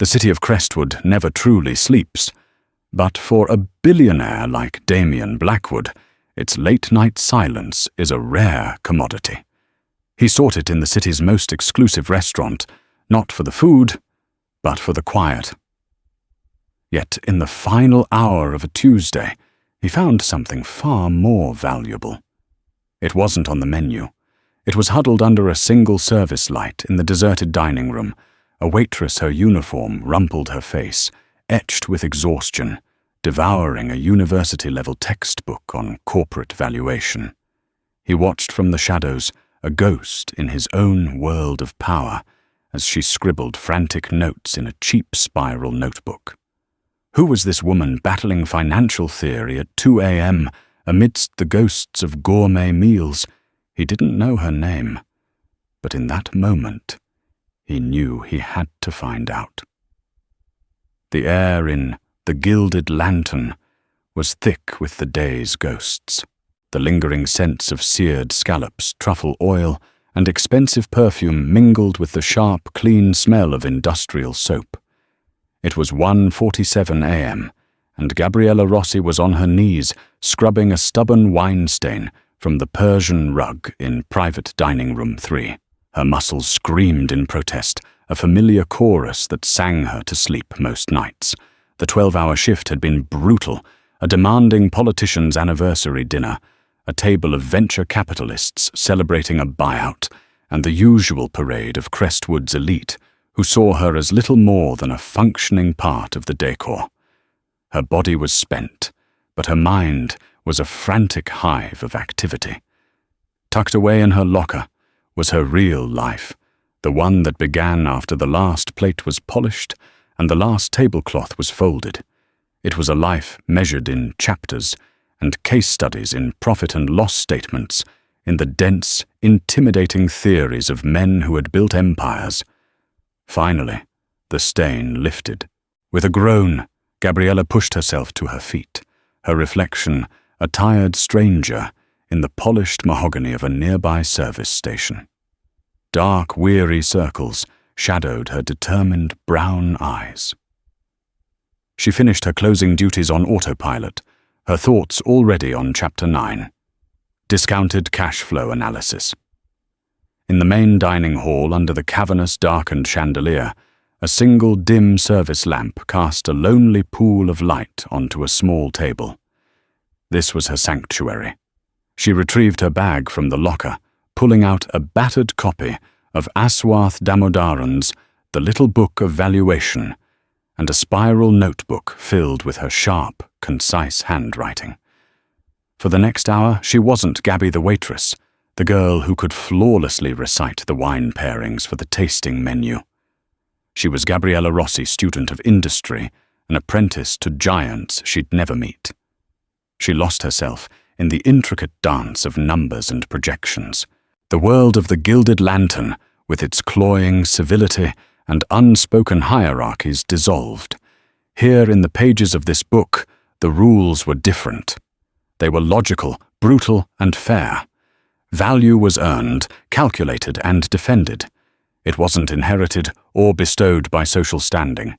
The city of Crestwood never truly sleeps, but for a billionaire like Damian Blackwood, its late-night silence is a rare commodity. He sought it in the city's most exclusive restaurant, not for the food, but for the quiet. Yet in the final hour of a Tuesday, he found something far more valuable. It wasn't on the menu. It was huddled under a single service light in the deserted dining room. A waitress, her uniform rumpled her face, etched with exhaustion, devouring a university-level textbook on corporate valuation. He watched from the shadows, a ghost in his own world of power, as she scribbled frantic notes in a cheap spiral notebook. Who was this woman battling financial theory at 2 a.m. amidst the ghosts of gourmet meals? He didn't know her name, but in that moment, he knew he had to find out. The air in The Gilded Lantern was thick with the day's ghosts, the lingering scents of seared scallops, truffle oil, and expensive perfume mingled with the sharp, clean smell of industrial soap. It was 1:47 a.m., and Gabriella Rossi was on her knees, scrubbing a stubborn wine stain from the Persian rug in private dining room 3. Her muscles screamed in protest, a familiar chorus that sang her to sleep most nights. The 12-hour shift had been brutal, a demanding politician's anniversary dinner, a table of venture capitalists celebrating a buyout, and the usual parade of Crestwood's elite, who saw her as little more than a functioning part of the decor. Her body was spent, but her mind was a frantic hive of activity. Tucked away in her locker was her real life, the one that began after the last plate was polished and the last tablecloth was folded. It was a life measured in chapters and case studies in profit and loss statements, in the dense, intimidating theories of men who had built empires. Finally, the stain lifted. With a groan, Gabriella pushed herself to her feet, her reflection a tired stranger in the polished mahogany of a nearby service station. Dark, weary circles shadowed her determined brown eyes. She finished her closing duties on autopilot, her thoughts already on Chapter 9. Discounted cash flow analysis. In the main dining hall under the cavernous darkened chandelier, a single dim service lamp cast a lonely pool of light onto a small table. This was her sanctuary. She retrieved her bag from the locker, pulling out a battered copy of Aswath Damodaran's The Little Book of Valuation, and a spiral notebook filled with her sharp, concise handwriting. For the next hour, she wasn't Gabby the waitress, the girl who could flawlessly recite the wine pairings for the tasting menu. She was Gabriella Rossi, student of industry, an apprentice to giants she'd never meet. She lost herself in the intricate dance of numbers and projections. The world of the Gilded Lantern, with its cloying civility and unspoken hierarchies, dissolved. Here in the pages of this book, the rules were different. They were logical, brutal, and fair. Value was earned, calculated, and defended. It wasn't inherited or bestowed by social standing.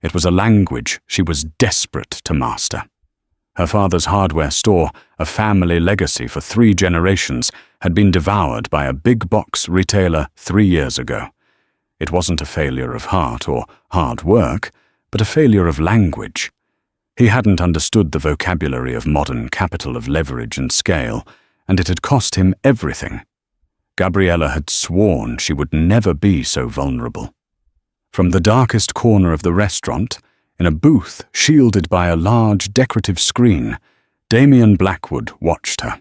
It was a language she was desperate to master. Her father's hardware store, a family legacy for 3 generations, had been devoured by a big-box retailer 3 years ago. It wasn't a failure of heart or hard work, but a failure of language. He hadn't understood the vocabulary of modern capital of leverage and scale, and it had cost him everything. Gabriella had sworn she would never be so vulnerable. From the darkest corner of the restaurant, in a booth shielded by a large decorative screen, Damian Blackwood watched her.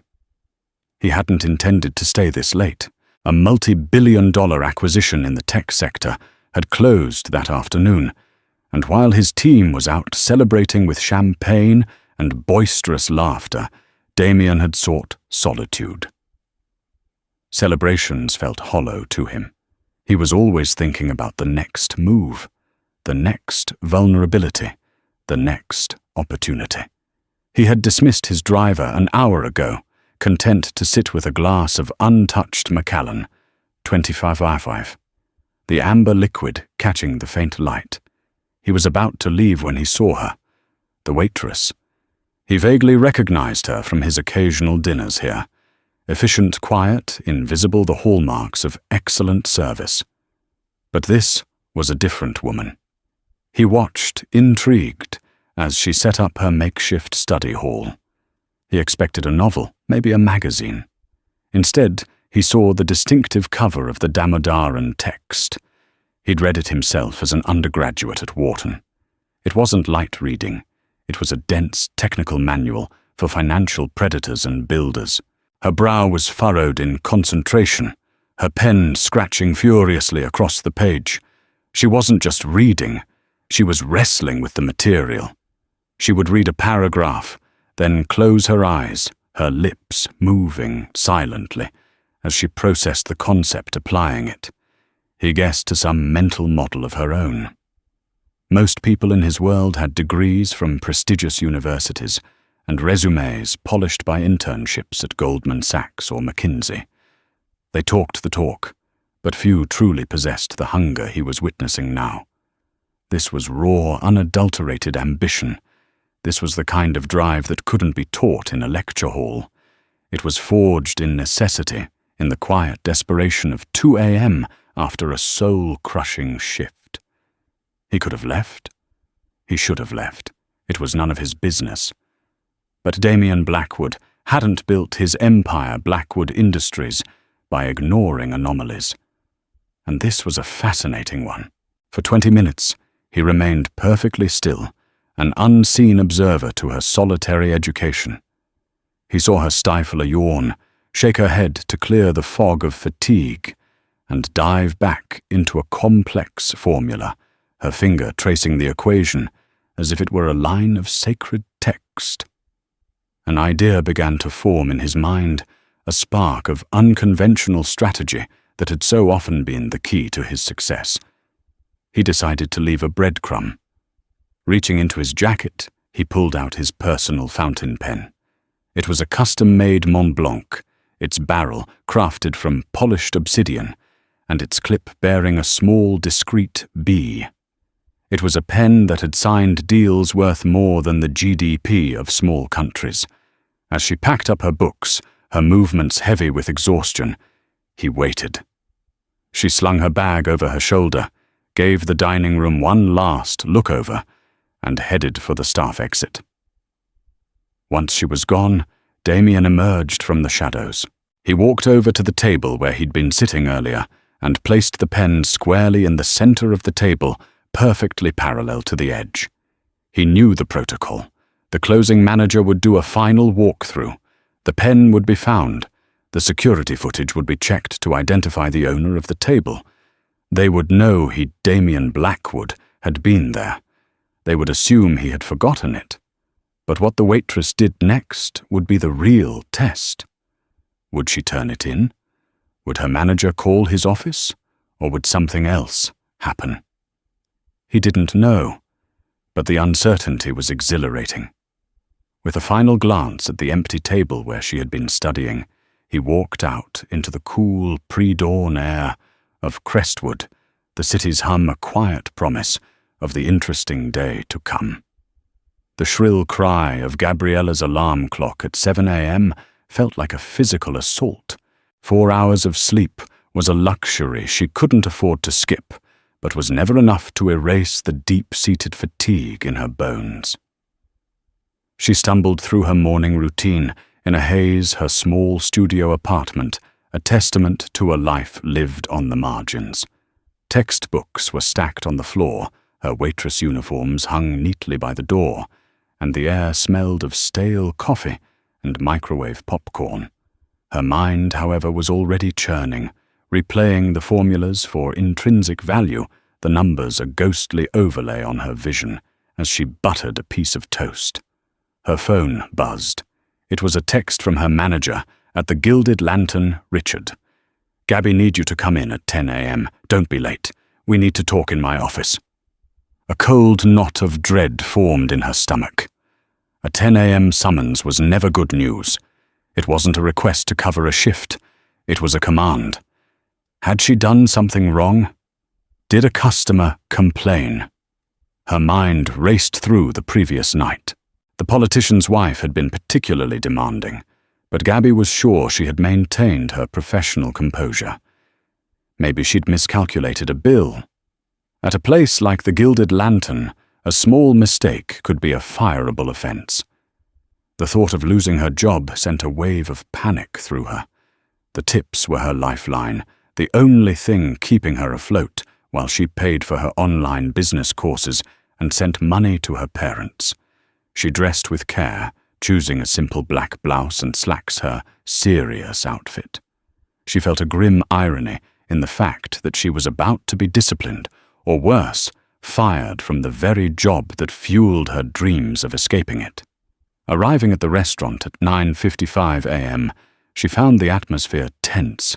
He hadn't intended to stay this late. A multi-billion-dollar acquisition in the tech sector had closed that afternoon, and while his team was out celebrating with champagne and boisterous laughter, Damian had sought solitude. Celebrations felt hollow to him. He was always thinking about the next move, the next vulnerability, the next opportunity. He had dismissed his driver an hour ago, content to sit with a glass of untouched Macallan, 25i5, the amber liquid catching the faint light. He was about to leave when he saw her, the waitress. He vaguely recognized her from his occasional dinners here. Efficient, quiet, invisible, the hallmarks of excellent service. But this was a different woman. He watched, intrigued, as she set up her makeshift study hall. He expected a novel, maybe a magazine. Instead, he saw the distinctive cover of the Damodaran text. He'd read it himself as an undergraduate at Wharton. It wasn't light reading. It was a dense, technical manual for financial predators and builders. Her brow was furrowed in concentration, her pen scratching furiously across the page. She wasn't just reading, she was wrestling with the material. She would read a paragraph, then close her eyes, her lips moving silently as she processed the concept, applying it. He guessed to some mental model of her own. Most people in his world had degrees from prestigious universities and resumes polished by internships at Goldman Sachs or McKinsey. They talked the talk, but few truly possessed the hunger he was witnessing now. This was raw, unadulterated ambition. This was the kind of drive that couldn't be taught in a lecture hall. It was forged in necessity, in the quiet desperation of 2 a.m. after a soul-crushing shift. He could have left. He should have left. It was none of his business. But Damian Blackwood hadn't built his empire, Blackwood Industries, by ignoring anomalies. And this was a fascinating one. For 20 minutes, he remained perfectly still, an unseen observer to her solitary education. He saw her stifle a yawn, shake her head to clear the fog of fatigue, and dive back into a complex formula, her finger tracing the equation as if it were a line of sacred text. An idea began to form in his mind, a spark of unconventional strategy that had so often been the key to his success. He decided to leave a breadcrumb. Reaching into his jacket, he pulled out his personal fountain pen. It was a custom-made Mont Blanc, its barrel crafted from polished obsidian, and its clip bearing a small, discreet B. It was a pen that had signed deals worth more than the GDP of small countries. As she packed up her books, her movements heavy with exhaustion, he waited. She slung her bag over her shoulder, gave the dining room one last look over, and headed for the staff exit. Once she was gone, Damian emerged from the shadows. He walked over to the table where he'd been sitting earlier and placed the pen squarely in the center of the table, perfectly parallel to the edge. He knew the protocol. The closing manager would do a final walkthrough. The pen would be found. The security footage would be checked to identify the owner of the table. They would know Damian Blackwood had been there. They would assume he had forgotten it. But what the waitress did next would be the real test. Would she turn it in? Would her manager call his office? Or would something else happen? He didn't know, but the uncertainty was exhilarating. With a final glance at the empty table where she had been studying, he walked out into the cool pre-dawn air of Crestwood, the city's hum a quiet promise of the interesting day to come. The shrill cry of Gabriella's alarm clock at 7 a.m. felt like a physical assault. 4 hours of sleep was a luxury she couldn't afford to skip, but was never enough to erase the deep-seated fatigue in her bones. She stumbled through her morning routine in a haze, her small studio apartment, a testament to a life lived on the margins. Textbooks were stacked on the floor, her waitress uniforms hung neatly by the door, and the air smelled of stale coffee and microwave popcorn. Her mind, however, was already churning, replaying the formulas for intrinsic value, the numbers a ghostly overlay on her vision, as she buttered a piece of toast. Her phone buzzed. It was a text from her manager at the Gilded Lantern, Richard. "Gabby, need you to come in at 10 a.m. Don't be late. We need to talk in my office." A cold knot of dread formed in her stomach. A 10 a.m. summons was never good news. It wasn't a request to cover a shift. It was a command. Had she done something wrong? Did a customer complain? Her mind raced through the previous night. The politician's wife had been particularly demanding, but Gabby was sure she had maintained her professional composure. Maybe she'd miscalculated a bill. At a place like the Gilded Lantern, a small mistake could be a fireable offense. The thought of losing her job sent a wave of panic through her. The tips were her lifeline, the only thing keeping her afloat while she paid for her online business courses and sent money to her parents. She dressed with care, choosing a simple black blouse and slacks, her serious outfit. She felt a grim irony in the fact that she was about to be disciplined, or worse, fired from the very job that fueled her dreams of escaping it. Arriving at the restaurant at 9:55 a.m., she found the atmosphere tense.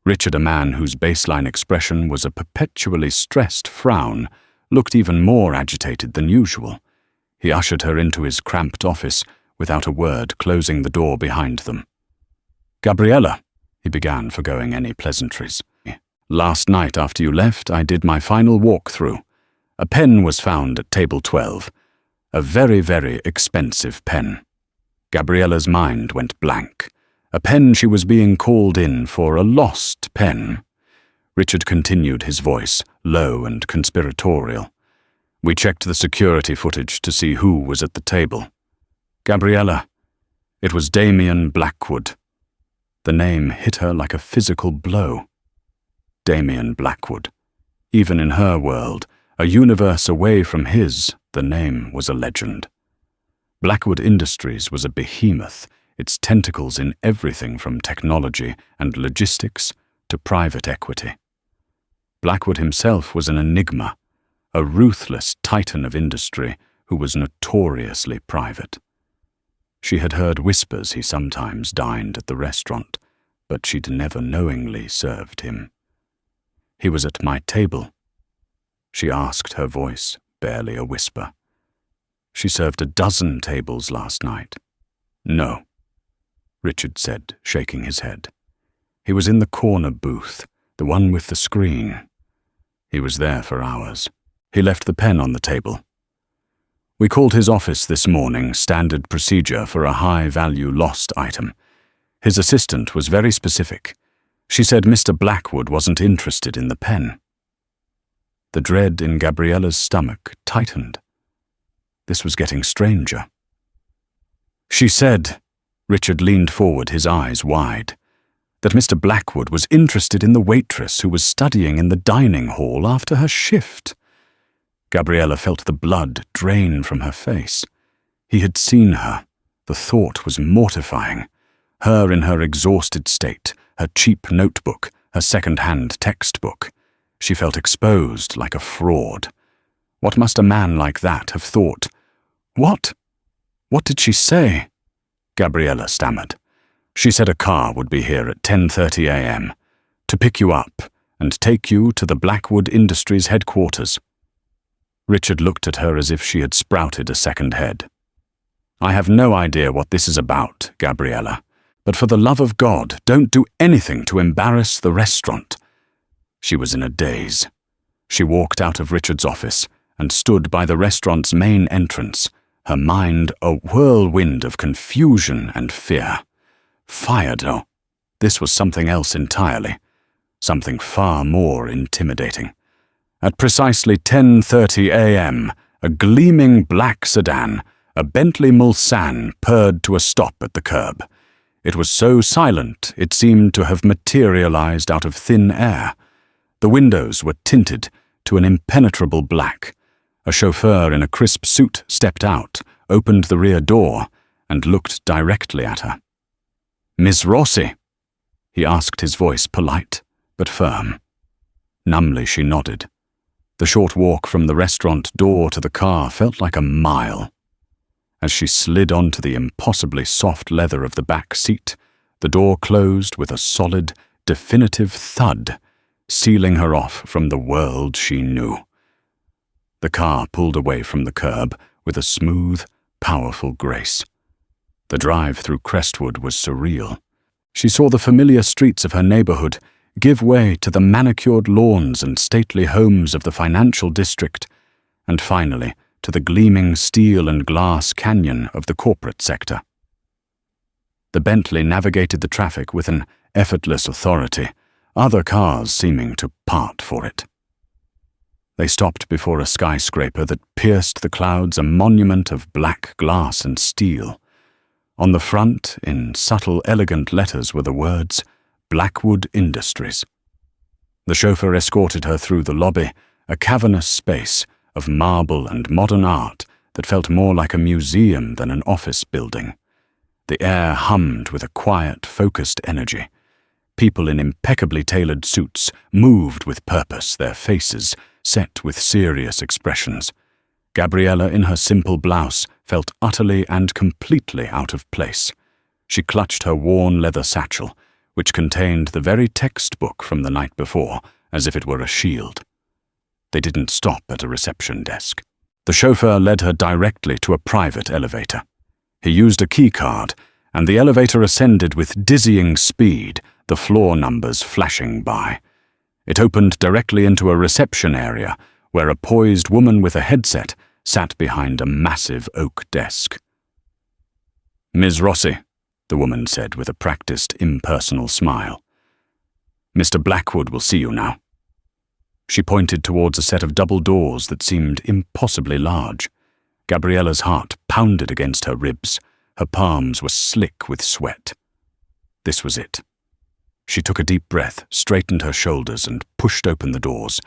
Richard, a man whose baseline expression was a perpetually stressed frown, looked even more agitated than usual. He ushered her into his cramped office without a word, closing the door behind them. "Gabriella," he began, forgoing any pleasantries. "Last night after you left, I did my final walkthrough. A pen was found at table 12. A very, very expensive pen." Gabriella's mind went blank. A pen she was being called in for, a lost pen. Richard continued, his voice low and conspiratorial. "We checked the security footage to see who was at the table. Gabriella, it was Damian Blackwood." The name hit her like a physical blow. Damian Blackwood. Even in her world, a universe away from his, the name was a legend. Blackwood Industries was a behemoth, its tentacles in everything from technology and logistics to private equity. Blackwood himself was an enigma, a ruthless titan of industry who was notoriously private. She had heard whispers he sometimes dined at the restaurant, but she'd never knowingly served him. "He was at my table," she asked, her voice barely a whisper. "She served a dozen tables last night." "No," Richard said, shaking his head. "He was in the corner booth, the one with the screen. He was there for hours. He left the pen on the table. We called his office this morning, standard procedure for a high-value lost item. His assistant was very specific. She said Mr. Blackwood wasn't interested in the pen." The dread in Gabriella's stomach tightened. This was getting stranger. "She said," Richard leaned forward, his eyes wide, "that Mr. Blackwood was interested in the waitress who was studying in the dining hall after her shift." Gabriella felt the blood drain from her face. He had seen her. The thought was mortifying. Her in her exhausted state, her cheap notebook, her second-hand textbook. She felt exposed like a fraud. What must a man like that have thought? What did she say?" Gabriella stammered. "She said a car would be here at 10:30 a.m. to pick you up and take you to the Blackwood Industries headquarters." Richard looked at her as if she had sprouted a second head. "I have no idea what this is about, Gabriella, but for the love of God, don't do anything to embarrass the restaurant." She was in a daze. She walked out of Richard's office and stood by the restaurant's main entrance, her mind a whirlwind of confusion and fear. Fired, oh, this was something else entirely, something far more intimidating. At precisely 10:30 a.m., a gleaming black sedan, a Bentley Mulsanne, purred to a stop at the curb. It was so silent it seemed to have materialized out of thin air. The windows were tinted to an impenetrable black. A chauffeur in a crisp suit stepped out, opened the rear door, and looked directly at her. "Miss Rossi?" he asked, his voice polite but firm. Numbly she nodded. The short walk from the restaurant door to the car felt like a mile. As she slid onto the impossibly soft leather of the back seat, the door closed with a solid, definitive thud, sealing her off from the world she knew. The car pulled away from the curb with a smooth, powerful grace. The drive through Crestwood was surreal. She saw the familiar streets of her neighborhood give way to the manicured lawns and stately homes of the financial district, and finally to the gleaming steel and glass canyon of the corporate sector. The Bentley navigated the traffic with an effortless authority, other cars seeming to part for it. They stopped before a skyscraper that pierced the clouds, a monument of black glass and steel. On the front, in subtle, elegant letters, were the words, Blackwood Industries. The chauffeur escorted her through the lobby, a cavernous space of marble and modern art that felt more like a museum than an office building. The air hummed with a quiet, focused energy. People in impeccably tailored suits moved with purpose, their faces set with serious expressions. Gabriella, in her simple blouse, felt utterly and completely out of place. She clutched her worn leather satchel, which contained the very textbook from the night before, as if it were a shield. They didn't stop at a reception desk. The chauffeur led her directly to a private elevator. He used a key card, and the elevator ascended with dizzying speed, the floor numbers flashing by. It opened directly into a reception area, where a poised woman with a headset sat behind a massive oak desk. "Ms. Rossi," the woman said with a practiced, impersonal smile. "Mr. Blackwood will see you now." She pointed towards a set of double doors that seemed impossibly large. Gabriella's heart pounded against her ribs. Her palms were slick with sweat. This was it. She took a deep breath, straightened her shoulders, and pushed open the doors.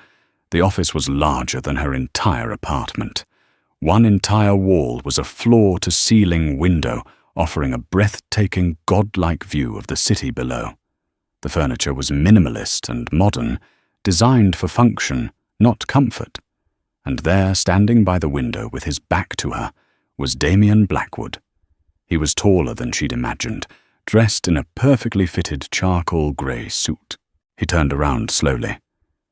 The office was larger than her entire apartment. One entire wall was a floor-to-ceiling window, offering a breathtaking, godlike view of the city below. The furniture was minimalist and modern, designed for function, not comfort. And there, standing by the window with his back to her, was Damian Blackwood. He was taller than she'd imagined, dressed in a perfectly fitted charcoal grey suit. He turned around slowly.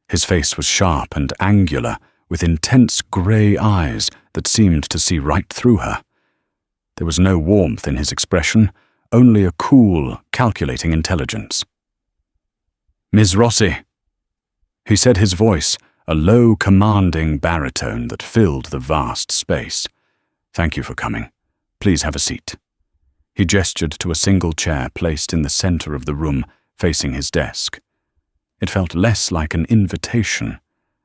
His face was sharp and angular, with intense grey eyes that seemed to see right through her. There was no warmth in his expression, only a cool, calculating intelligence. "Ms. Rossi," he said, his voice a low, commanding baritone that filled the vast space. "Thank you for coming. Please have a seat." He gestured to a single chair placed in the center of the room, facing his desk. It felt less like an invitation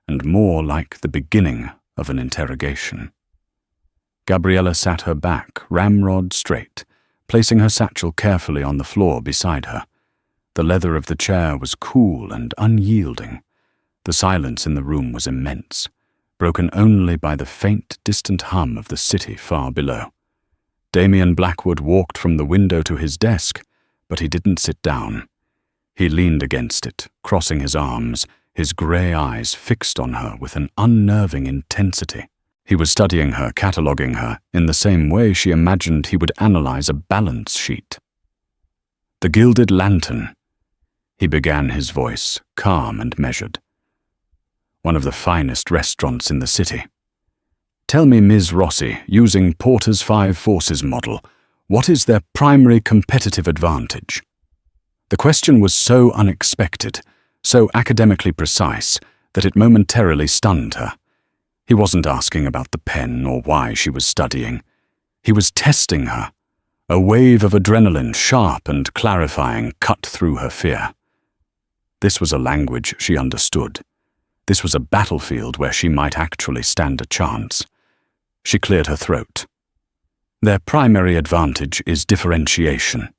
and more like the beginning of an interrogation. Gabriella sat her back, ramrod straight, placing her satchel carefully on the floor beside her. The leather of the chair was cool and unyielding. The silence in the room was immense, broken only by the faint, distant hum of the city far below. Damian Blackwood walked from the window to his desk, but he didn't sit down. He leaned against it, crossing his arms, his grey eyes fixed on her with an unnerving intensity. He was studying her, cataloguing her, in the same way she imagined he would analyze a balance sheet. "The Gilded Lantern," he began, his voice calm and measured. "One of the finest restaurants in the city. Tell me, Ms. Rossi, using Porter's 5 Forces model, what is their primary competitive advantage?" The question was so unexpected, so academically precise, that it momentarily stunned her. He wasn't asking about the pen or why she was studying. He was testing her. A wave of adrenaline, sharp and clarifying, cut through her fear. This was a language she understood. This was a battlefield where she might actually stand a chance. She cleared her throat. "Their primary advantage is differentiation,"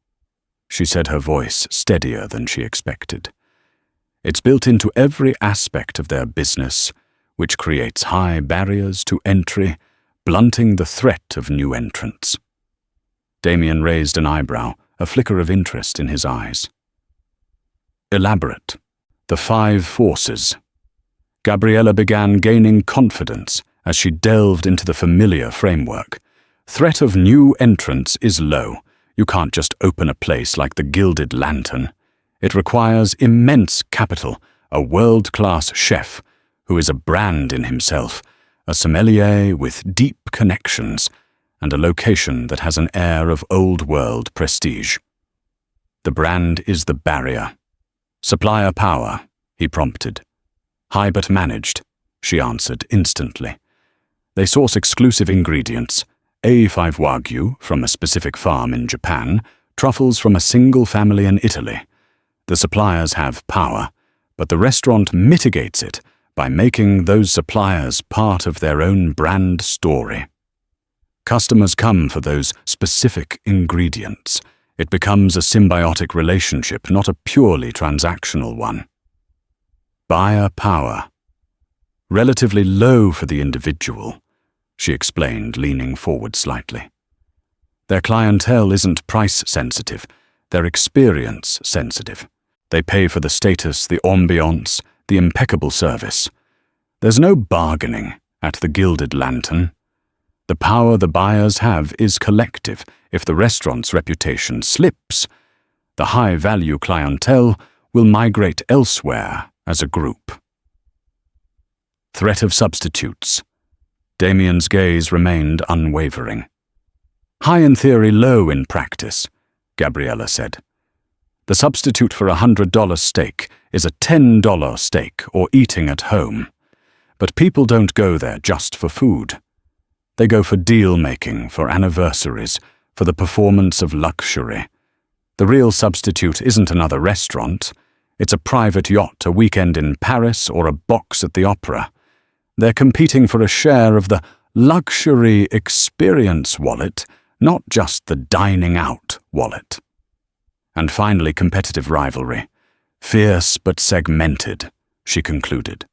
she said, her voice steadier than she expected. "It's built into every aspect of their business, which creates high barriers to entry, blunting the threat of new entrants." Damian raised an eyebrow, a flicker of interest in his eyes. "Elaborate. The 5 Forces." Gabriella began gaining confidence as she delved into the familiar framework. Threat of new entrants is low. You can't just open a place like the Gilded Lantern. It requires immense capital, a world-class chef who is a brand in himself, a sommelier with deep connections, and a location that has an air of old-world prestige. The brand is the barrier. "Supplier power," he prompted. "High but managed," she answered instantly. They source exclusive ingredients, A5 Wagyu from a specific farm in Japan, truffles from a single family in Italy. The suppliers have power, but the restaurant mitigates it by making those suppliers part of their own brand story. Customers come for those specific ingredients. It becomes a symbiotic relationship, not a purely transactional one. Buyer power. Relatively low for the individual, she explained, leaning forward slightly. Their clientele isn't price-sensitive, they're experience-sensitive. They pay for the status, the ambiance, the impeccable service. There's no bargaining at the Gilded Lantern. The power the buyers have is collective. If the restaurant's reputation slips, the high-value clientele will migrate elsewhere as a group. Threat of substitutes. Damian's gaze remained unwavering. High in theory, low in practice, Gabriella said. The substitute for $100 steak is a $10 steak or eating at home. But people don't go there just for food. They go for deal-making, for anniversaries, for the performance of luxury. The real substitute isn't another restaurant. It's a private yacht, a weekend in Paris, or a box at the opera. They're competing for a share of the luxury experience wallet, not just the dining-out wallet. And finally, competitive rivalry. Fierce but segmented, she concluded.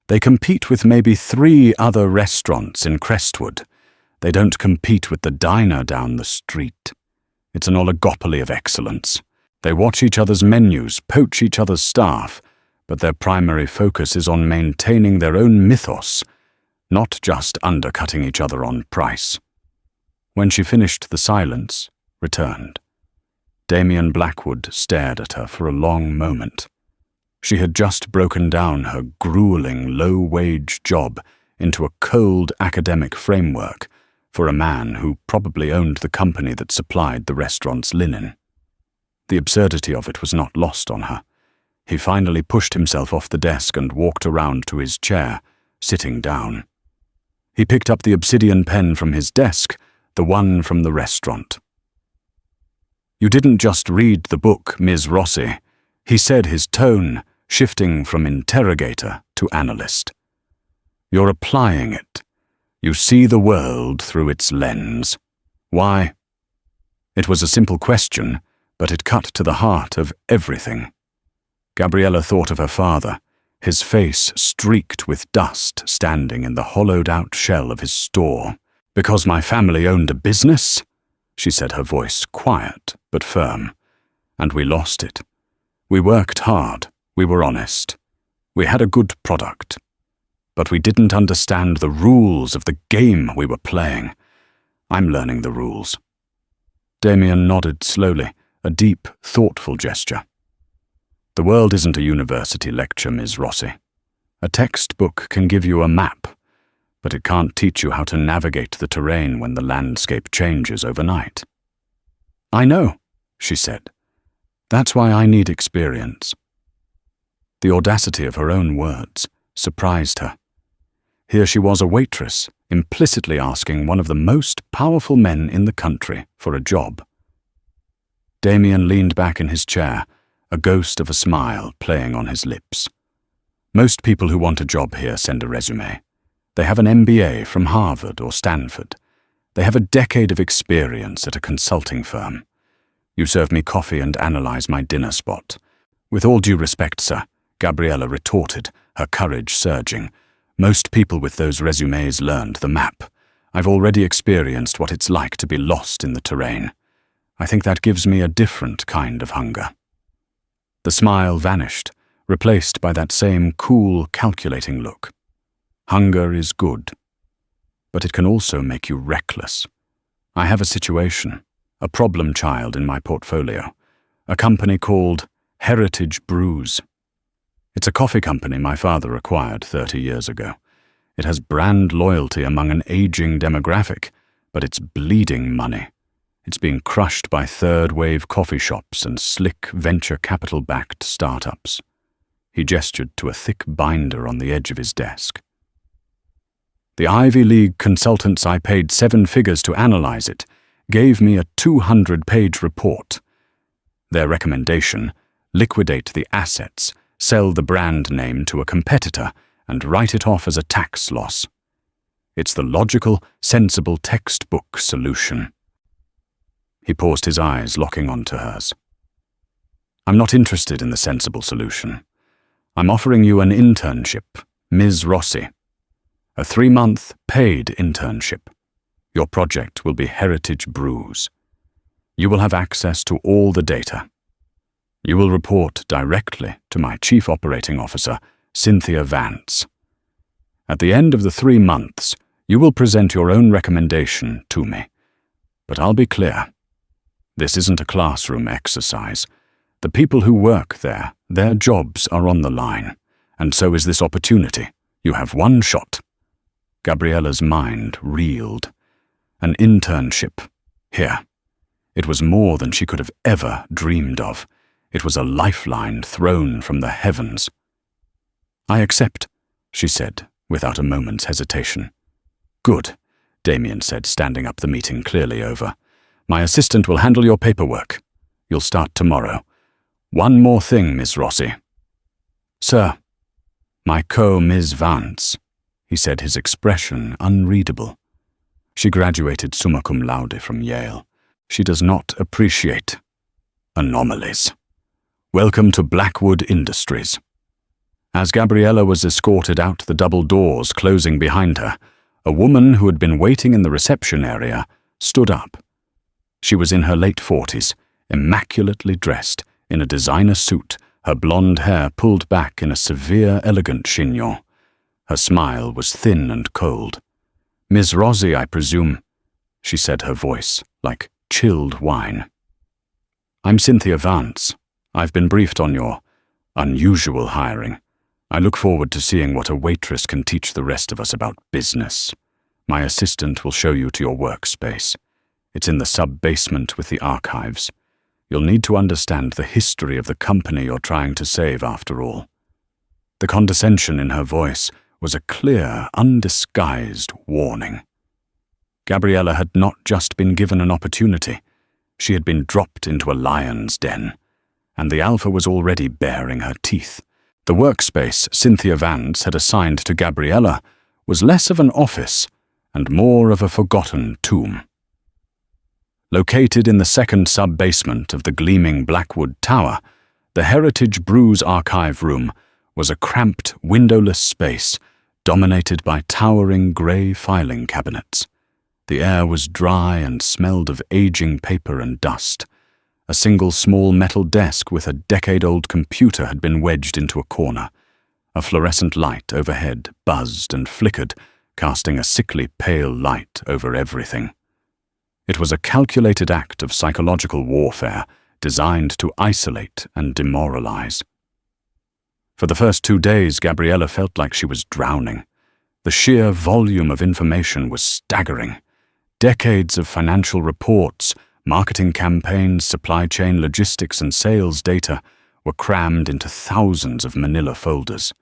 They compete with maybe 3 other restaurants in Crestwood. They don't compete with the diner down the street. It's an oligopoly of excellence. They watch each other's menus, poach each other's staff, but their primary focus is on maintaining their own mythos, not just undercutting each other on price. When she finished, the silence returned. Damian Blackwood stared at her for a long moment. She had just broken down her grueling, low-wage job into a cold academic framework for a man who probably owned the company that supplied the restaurant's linen. The absurdity of it was not lost on her. He finally pushed himself off the desk and walked around to his chair, sitting down. He picked up the obsidian pen from his desk, the one from the restaurant. "You didn't just read the book, Ms. Rossi," he said, his tone shifting from interrogator to analyst. "You're applying it. You see the world through its lens. Why?" It was a simple question, but it cut to the heart of everything. Gabriella thought of her father, his face streaked with dust standing in the hollowed-out shell of his store. "Because my family owned a business?" she said, her voice quiet but firm. "And we lost it. We worked hard. We were honest. We had a good product. But we didn't understand the rules of the game we were playing. I'm learning the rules." Damian nodded slowly, a deep, thoughtful gesture. "The world isn't a university lecture, Ms. Rossi. A textbook can give you a map, but it can't teach you how to navigate the terrain when the landscape changes overnight." "I know," she said. "That's why I need experience." The audacity of her own words surprised her. Here she was, a waitress, implicitly asking one of the most powerful men in the country for a job. Damian leaned back in his chair, a ghost of a smile playing on his lips. "Most people who want a job here send a resume. They have an MBA from Harvard or Stanford. They have a decade of experience at a consulting firm. You serve me coffee and analyze my dinner spot." "With all due respect, sir," Gabriella retorted, her courage surging. "Most people with those resumes learned the map. I've already experienced what it's like to be lost in the terrain. I think that gives me a different kind of hunger." The smile vanished, replaced by that same cool, calculating look. Hunger is good, but it can also make you reckless. I have a situation, a problem child in my portfolio, a company called Heritage Brews. It's a coffee company my father acquired 30 years ago. It has brand loyalty among an aging demographic, but it's bleeding money. It's being crushed by third-wave coffee shops and slick venture capital-backed startups. He gestured to a thick binder on the edge of his desk. The Ivy League consultants I paid 7 figures to analyze it gave me a 200-page report. Their recommendation: liquidate the assets, sell the brand name to a competitor, and write it off as a tax loss. It's the logical, sensible textbook solution. He paused, his eyes locking onto hers. I'm not interested in the sensible solution. I'm offering you an internship, Ms. Rossi. A 3-month paid internship. Your project will be Heritage Brews. You will have access to all the data. You will report directly to my Chief Operating Officer, Cynthia Vance. At the end of the 3 months, you will present your own recommendation to me. But I'll be clear. This isn't a classroom exercise. The people who work there, their jobs are on the line, and so is this opportunity. You have one shot. Gabriella's mind reeled. An internship. Here. It was more than she could have ever dreamed of. It was a lifeline thrown from the heavens. I accept, she said, without a moment's hesitation. Good, Damian said, standing up, the meeting clearly over. My assistant will handle your paperwork. You'll start tomorrow. One more thing, Miss Rossi. Sir. My Ms. Vance, he said, his expression unreadable. She graduated summa cum laude from Yale. She does not appreciate anomalies. Welcome to Blackwood Industries. As Gabriella was escorted out the double doors closing behind her, a woman who had been waiting in the reception area stood up. She was in her late 40s, immaculately dressed, in a designer suit, her blonde hair pulled back in a severe, elegant chignon. Her smile was thin and cold. Ms. Rossi, I presume, she said, her voice like chilled wine. I'm Cynthia Vance. I've been briefed on your unusual hiring. I look forward to seeing what a waitress can teach the rest of us about business. My assistant will show you to your workspace. It's in the sub-basement with the archives. You'll need to understand the history of the company you're trying to save, after all. The condescension in her voice was a clear, undisguised warning. Gabriella had not just been given an opportunity. She had been dropped into a lion's den, and the alpha was already baring her teeth. The workspace Cynthia Vance had assigned to Gabriella was less of an office and more of a forgotten tomb. Located in the second sub-basement of the gleaming Blackwood Tower, the Heritage Brews archive room was a cramped, windowless space dominated by towering grey filing cabinets. The air was dry and smelled of aging paper and dust. A single small metal desk with a decade-old computer had been wedged into a corner. A fluorescent light overhead buzzed and flickered, casting a sickly pale light over everything. It was a calculated act of psychological warfare designed to isolate and demoralize. For the first 2 days, Gabriella felt like she was drowning. The sheer volume of information was staggering. Decades of financial reports, marketing campaigns, supply chain logistics, and sales data were crammed into thousands of manila folders.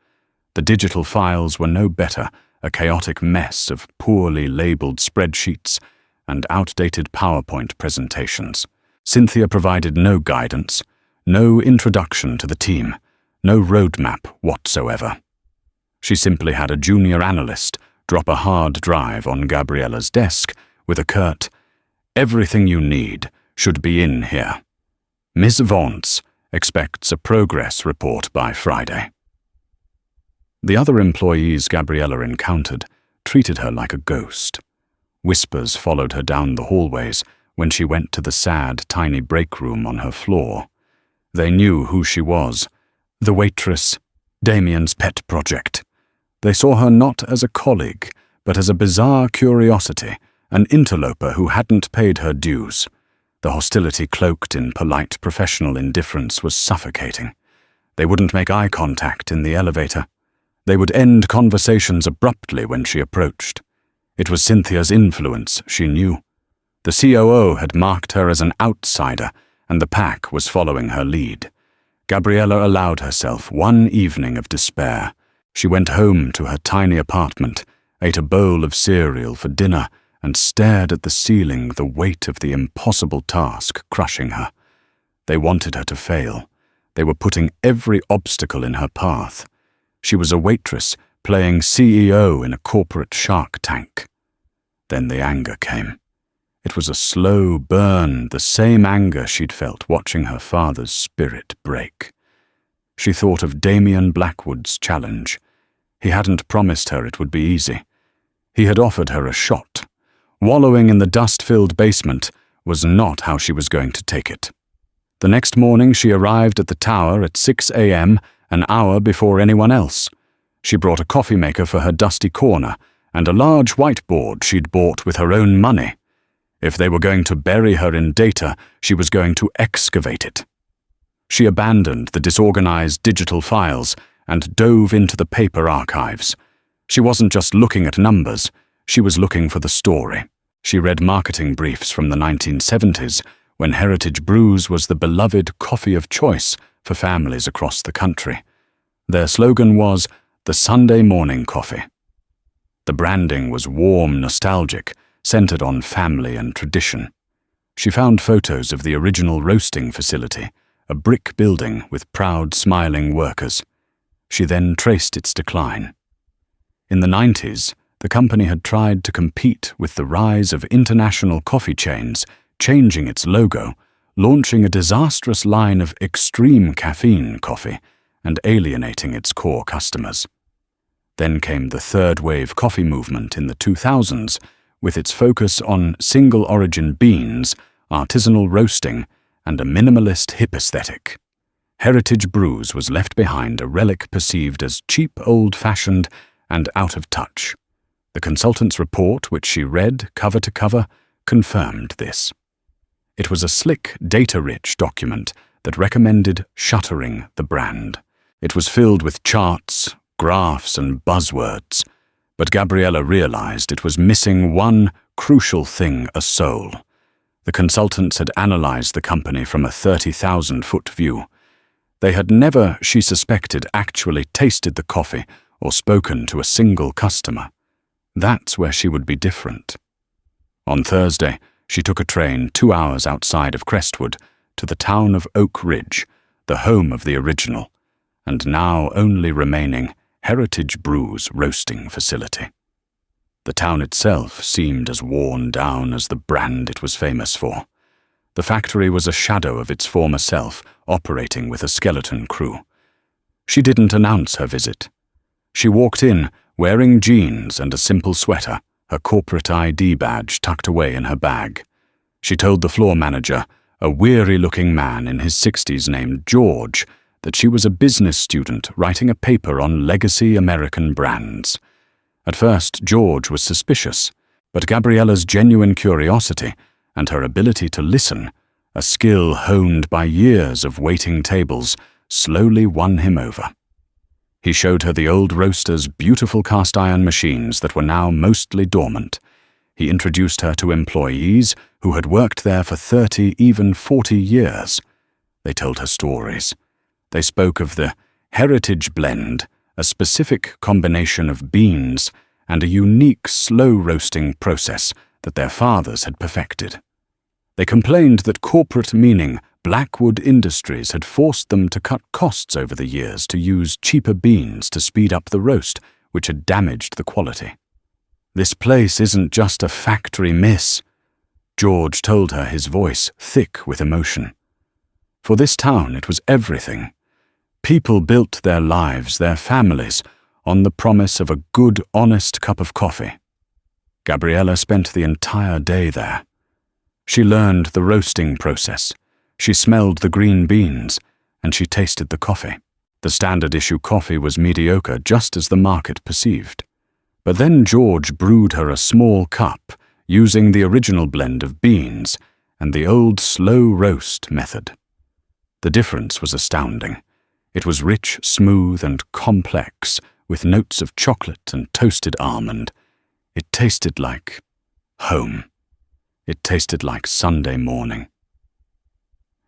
The digital files were no better, a chaotic mess of poorly labeled spreadsheets and outdated PowerPoint presentations. Cynthia provided no guidance, no introduction to the team, no roadmap whatsoever. She simply had a junior analyst drop a hard drive on Gabriella's desk with a curt, "Everything you need should be in here. Ms. Vance expects a progress report by Friday." The other employees Gabriella encountered treated her like a ghost. Whispers followed her down the hallways when she went to the sad, tiny break room on her floor. They knew who she was, the waitress, Damian's pet project. They saw her not as a colleague, but as a bizarre curiosity, an interloper who hadn't paid her dues. The hostility cloaked in polite professional indifference was suffocating. They wouldn't make eye contact in the elevator. They would end conversations abruptly when she approached. It was Cynthia's influence, she knew. The COO had marked her as an outsider, and the pack was following her lead. Gabriella allowed herself one evening of despair. She went home to her tiny apartment ate a bowl of cereal for dinner, and stared at the ceiling, the weight of the impossible task crushing her. They wanted her to fail. They were putting every obstacle in her path. She was a waitress, playing CEO in a corporate shark tank. Then the anger came. It was a slow burn, the same anger she'd felt watching her father's spirit break. She thought of Damian Blackwood's challenge. He hadn't promised her it would be easy. He had offered her a shot. Wallowing in the dust-filled basement was not how she was going to take it. The next morning she arrived at the tower at 6 a.m., an hour before anyone else. She brought a coffee maker for her dusty corner and a large whiteboard she'd bought with her own money. If they were going to bury her in data, she was going to excavate it. She abandoned the disorganized digital files and dove into the paper archives. She wasn't just looking at numbers, she was looking for the story. She read marketing briefs from the 1970s, when Heritage Brews was the beloved coffee of choice for families across the country. Their slogan was, "The Sunday Morning Coffee." The branding was warm, nostalgic, centered on family and tradition. She found photos of the original roasting facility, a brick building with proud, smiling workers. She then traced its decline. In the 90s, the company had tried to compete with the rise of international coffee chains, changing its logo, launching a disastrous line of extreme caffeine coffee, and alienating its core customers. Then came the third-wave coffee movement in the 2000s, with its focus on single-origin beans, artisanal roasting, and a minimalist hip aesthetic. Heritage Brews was left behind, a relic perceived as cheap, old-fashioned, and out of touch. The consultant's report, which she read cover to cover, confirmed this. It was a slick, data-rich document that recommended shuttering the brand. It was filled with charts, graphs, and buzzwords, but Gabriella realized it was missing one crucial thing: a soul. The consultants had analyzed the company from a 30,000-foot view. They had never, she suspected, actually tasted the coffee or spoken to a single customer. That's where she would be different. On Thursday, she took a train 2 hours outside of Crestwood to the town of Oak Ridge, the home of the original, and now only remaining Heritage Brews roasting facility. The town itself seemed as worn down as the brand it was famous for. The factory was a shadow of its former self, operating with a skeleton crew. She didn't announce her visit. She walked in, wearing jeans and a simple sweater, her corporate ID badge tucked away in her bag. She told the floor manager, a weary-looking man in his 60s named George, that she was a business student writing a paper on legacy American brands. At first, George was suspicious, but Gabriella's genuine curiosity and her ability to listen, a skill honed by years of waiting tables, slowly won him over. He showed her the old roaster's beautiful cast-iron machines that were now mostly dormant. He introduced her to employees who had worked there for 30, even 40 years. They told her stories. They spoke of the Heritage Blend, a specific combination of beans and a unique slow roasting process that their fathers had perfected. They complained that corporate meaning Blackwood Industries had forced them to cut costs over the years to use cheaper beans to speed up the roast, which had damaged the quality. "This place isn't just a factory, miss," George told her, his voice thick with emotion. For this town, it was everything. People built their lives, their families, on the promise of a good, honest cup of coffee. Gabriella spent the entire day there. She learned the roasting process. She smelled the green beans, and she tasted the coffee. The standard issue coffee was mediocre, just as the market perceived. But then George brewed her a small cup, using the original blend of beans and the old slow roast method. The difference was astounding. It was rich, smooth, and complex, with notes of chocolate and toasted almond. It tasted like home. It tasted like Sunday morning.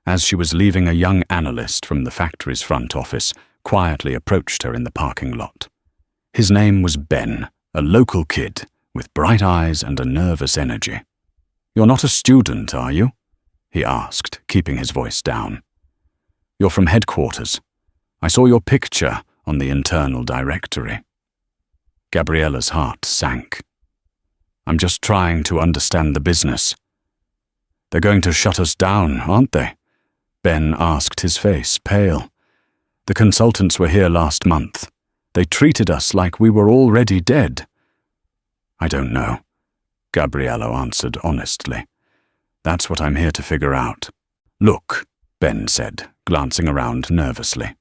As she was leaving, a young analyst from the factory's front office quietly approached her in the parking lot. His name was Ben, a local kid with bright eyes and a nervous energy. "You're not a student, are you?" he asked, keeping his voice down. "You're from headquarters. I saw your picture on the internal directory." Gabriella's heart sank. "I'm just trying to understand the business." "They're going to shut us down, aren't they?" Ben asked, his face pale. "The consultants were here last month. They treated us like we were already dead." "I don't know," Gabriella answered honestly. "That's what I'm here to figure out." "Look," Ben said, glancing around nervously.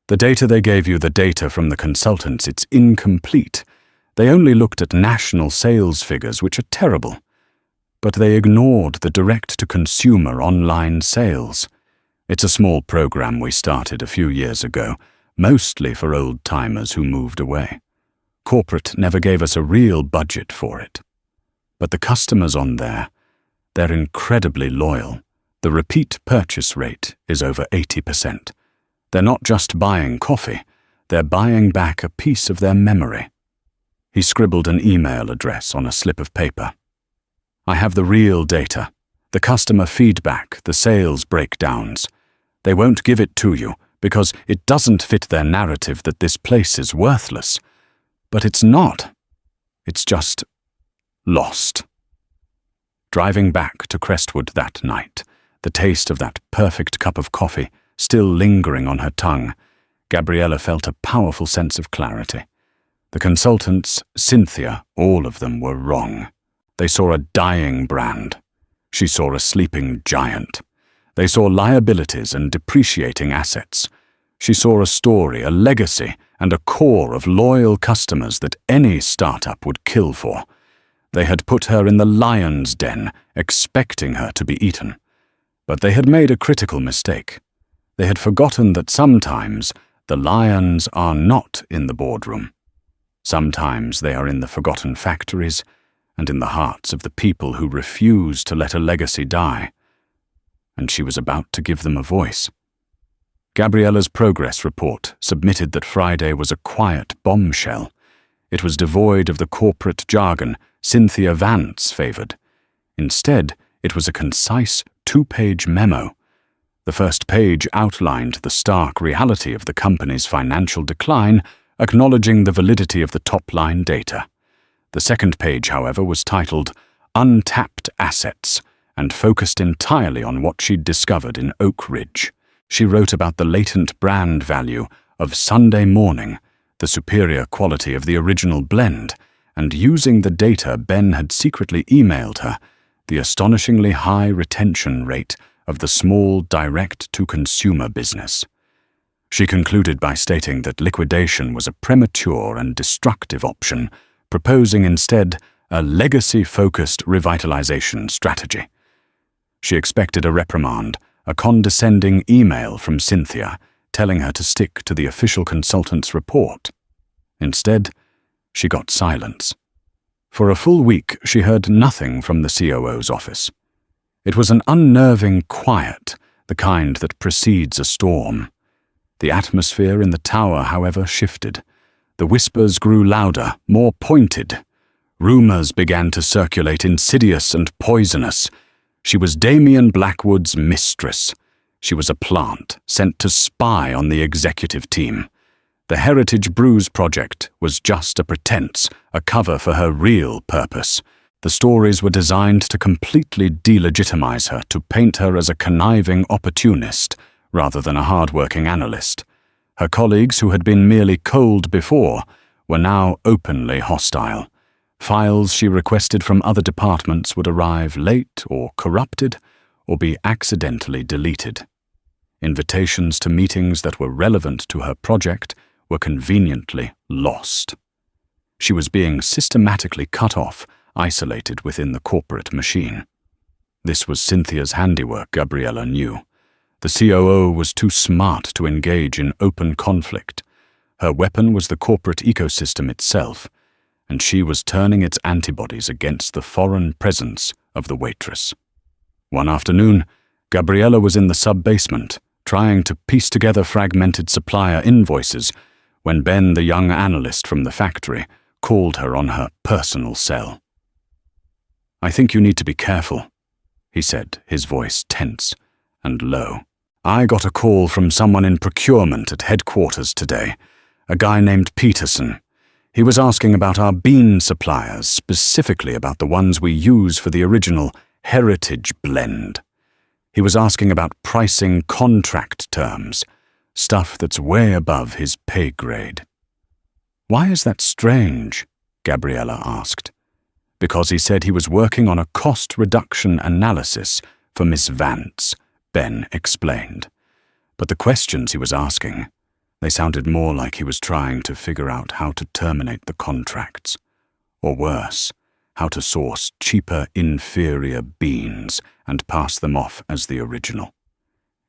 "The data they gave you, the data from the consultants, it's incomplete. They only looked at national sales figures, which are terrible. But they ignored the direct-to-consumer online sales. It's a small program we started a few years ago, mostly for old-timers who moved away. Corporate never gave us a real budget for it. But the customers on there, they're incredibly loyal. The repeat purchase rate is over 80%. They're not just buying coffee, they're buying back a piece of their memory." He scribbled an email address on a slip of paper. "I have the real data, the customer feedback, the sales breakdowns. They won't give it to you because it doesn't fit their narrative that this place is worthless. But it's not. It's just lost." Driving back to Crestwood that night, the taste of that perfect cup of coffee still lingering on her tongue, Gabriella felt a powerful sense of clarity. The consultants, Cynthia, all of them were wrong. They saw a dying brand. She saw a sleeping giant. They saw liabilities and depreciating assets. She saw a story, a legacy, and a core of loyal customers that any startup would kill for. They had put her in the lion's den, expecting her to be eaten. But they had made a critical mistake. They had forgotten that sometimes the lions are not in the boardroom. Sometimes they are in the forgotten factories and in the hearts of the people who refuse to let a legacy die. And she was about to give them a voice. Gabriella's progress report submitted that Friday was a quiet bombshell. It was devoid of the corporate jargon Cynthia Vance favored. Instead, it was a concise 2-page memo. The first page outlined the stark reality of the company's financial decline, acknowledging the validity of the top-line data. The second page, however, was titled Untapped Assets and focused entirely on what she'd discovered in Oak Ridge. She wrote about the latent brand value of Sunday Morning, the superior quality of the original blend, and using the data Ben had secretly emailed her, the astonishingly high retention rate of the small direct-to-consumer business. She concluded by stating that liquidation was a premature and destructive option, proposing instead a legacy-focused revitalization strategy. She expected a reprimand, a condescending email from Cynthia telling her to stick to the official consultant's report. Instead, she got silence. For a full week, she heard nothing from the COO's office. It was an unnerving quiet, the kind that precedes a storm. The atmosphere in the tower, however, shifted. The whispers grew louder, more pointed. Rumors began to circulate, insidious and poisonous. She was Damian Blackwood's mistress. She was a plant sent to spy on the executive team. The Heritage Brews project was just a pretense, a cover for her real purpose. The stories were designed to completely delegitimize her, to paint her as a conniving opportunist rather than a hard-working analyst. Her colleagues, who had been merely cold before, were now openly hostile. Files she requested from other departments would arrive late or corrupted or be accidentally deleted. Invitations to meetings that were relevant to her project were conveniently lost. She was being systematically cut off, isolated within the corporate machine. This was Cynthia's handiwork, Gabriella knew. The COO was too smart to engage in open conflict. Her weapon was the corporate ecosystem itself, and she was turning its antibodies against the foreign presence of the Waitress. One afternoon, Gabriella was in the sub-basement, trying to piece together fragmented supplier invoices, when Ben, the young analyst from the factory, called her on her personal cell. "I think you need to be careful," he said, his voice tense and low. "I got a call from someone in procurement at headquarters today, a guy named Peterson. He was asking about our bean suppliers, specifically about the ones we use for the original Heritage blend. He was asking about pricing contract terms, stuff that's way above his pay grade." "Why is that strange?" Gabriella asked. "Because he said he was working on a cost reduction analysis for Miss Vance," Ben explained. "But the questions he was asking, they sounded more like he was trying to figure out how to terminate the contracts. Or worse, how to source cheaper, inferior beans and pass them off as the original.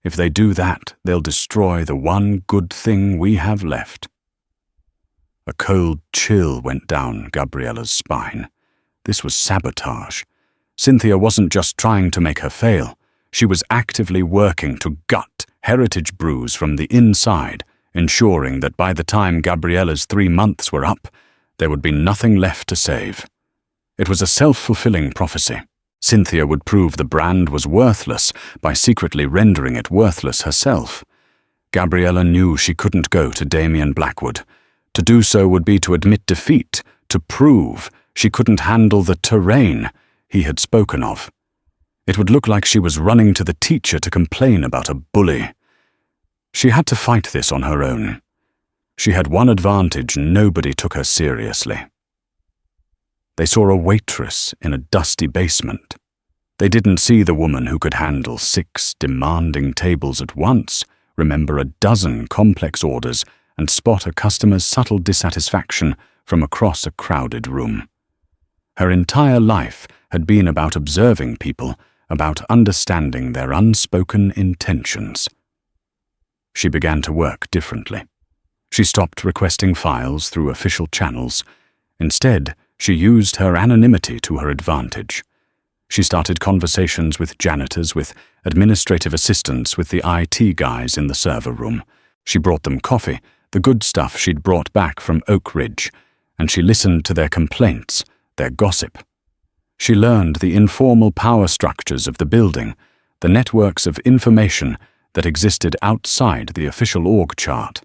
If they do that, they'll destroy the one good thing we have left." A cold chill went down Gabriella's spine. This was sabotage. Cynthia wasn't just trying to make her fail. She was actively working to gut Heritage brews from the inside, ensuring that by the time Gabriella's 3 months were up, there would be nothing left to save. It was a self-fulfilling prophecy. Cynthia would prove the brand was worthless by secretly rendering it worthless herself. Gabriella knew she couldn't go to Damian Blackwood. To do so would be to admit defeat, to prove she couldn't handle the terrain he had spoken of. It would look like she was running to the teacher to complain about a bully. She had to fight this on her own. She had one advantage: nobody took her seriously. They saw a waitress in a dusty basement. They didn't see the woman who could handle 6 demanding tables at once, remember a dozen complex orders, and spot a customer's subtle dissatisfaction from across a crowded room. Her entire life had been about observing people, about understanding their unspoken intentions. She began to work differently. She stopped requesting files through official channels. Instead, she used her anonymity to her advantage. She started conversations with janitors, with administrative assistants, with the IT guys in the server room. She brought them coffee, the good stuff she'd brought back from Oak Ridge, and she listened to their complaints, their gossip. She learned the informal power structures of the building, the networks of information that existed outside the official org chart.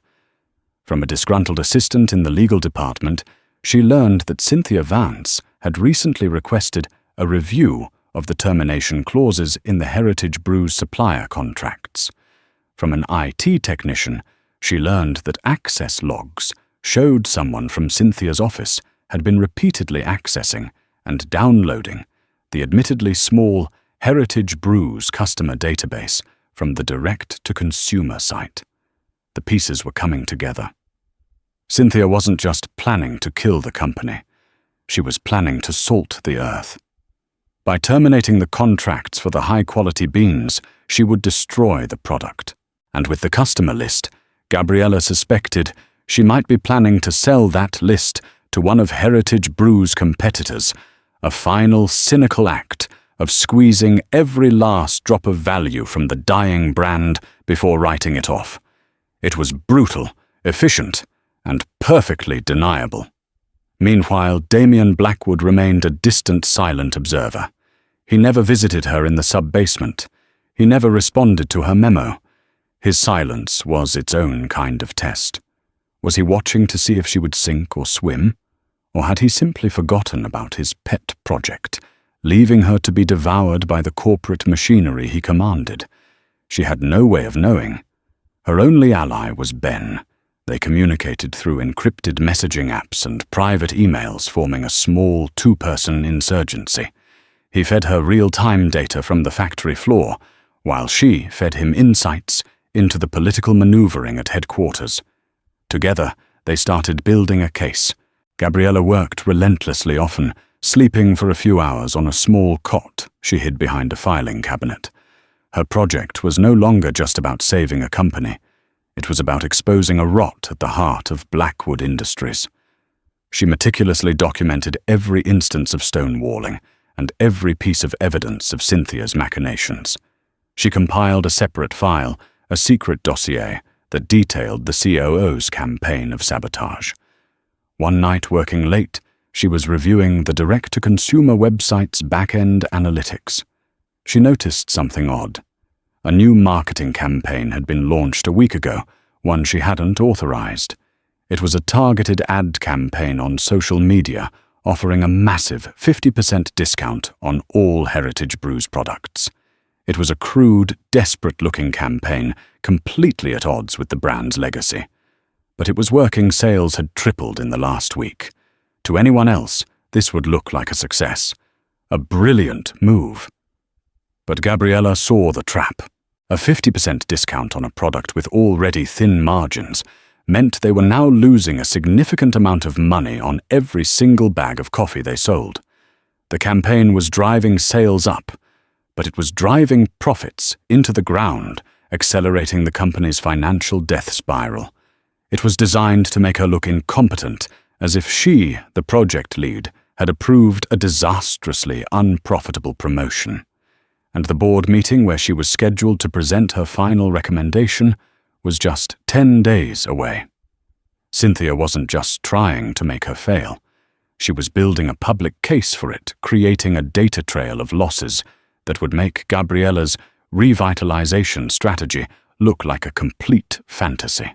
From a disgruntled assistant in the legal department, she learned that Cynthia Vance had recently requested a review of the termination clauses in the Heritage Brews supplier contracts. From an IT technician, she learned that access logs showed someone from Cynthia's office had been repeatedly accessing and downloading the admittedly small Heritage Brews customer database from the direct-to-consumer site. The pieces were coming together. Cynthia wasn't just planning to kill the company. She was planning to salt the earth. By terminating the contracts for the high-quality beans, she would destroy the product. And with the customer list, Gabriella suspected she might be planning to sell that list to one of Heritage Brews' competitors, a final cynical act of squeezing every last drop of value from the dying brand before writing it off. It was brutal, efficient, and perfectly deniable. Meanwhile, Damian Blackwood remained a distant, silent observer. He never visited her in the sub-basement. He never responded to her memo. His silence was its own kind of test. Was he watching to see if she would sink or swim? Or had he simply forgotten about his pet project, leaving her to be devoured by the corporate machinery he commanded? She had no way of knowing. Her only ally was Ben. They communicated through encrypted messaging apps and private emails, forming a small 2-person insurgency. He fed her real-time data from the factory floor, while she fed him insights into the political maneuvering at headquarters. Together, they started building a case. Gabriella worked relentlessly, often sleeping for a few hours on a small cot she hid behind a filing cabinet. Her project was no longer just about saving a company. It was about exposing a rot at the heart of Blackwood Industries. She meticulously documented every instance of stonewalling and every piece of evidence of Cynthia's machinations. She compiled a separate file, a secret dossier that detailed the COO's campaign of sabotage. One night, working late, she was reviewing the direct-to-consumer website's back-end analytics. She noticed something odd. A new marketing campaign had been launched a week ago, one she hadn't authorized. It was a targeted ad campaign on social media, offering a massive 50% discount on all Heritage Brews products. It was a crude, desperate-looking campaign, completely at odds with the brand's legacy. But it was working. Sales had tripled in the last week. To anyone else, this would look like a success. A brilliant move. But Gabriella saw the trap. A 50% discount on a product with already thin margins meant they were now losing a significant amount of money on every single bag of coffee they sold. The campaign was driving sales up, but it was driving profits into the ground, accelerating the company's financial death spiral. It was designed to make her look incompetent, as if she, the project lead, had approved a disastrously unprofitable promotion. And the board meeting where she was scheduled to present her final recommendation was just 10 days away. Cynthia wasn't just trying to make her fail. She was building a public case for it, creating a data trail of losses that would make Gabriella's revitalization strategy look like a complete fantasy.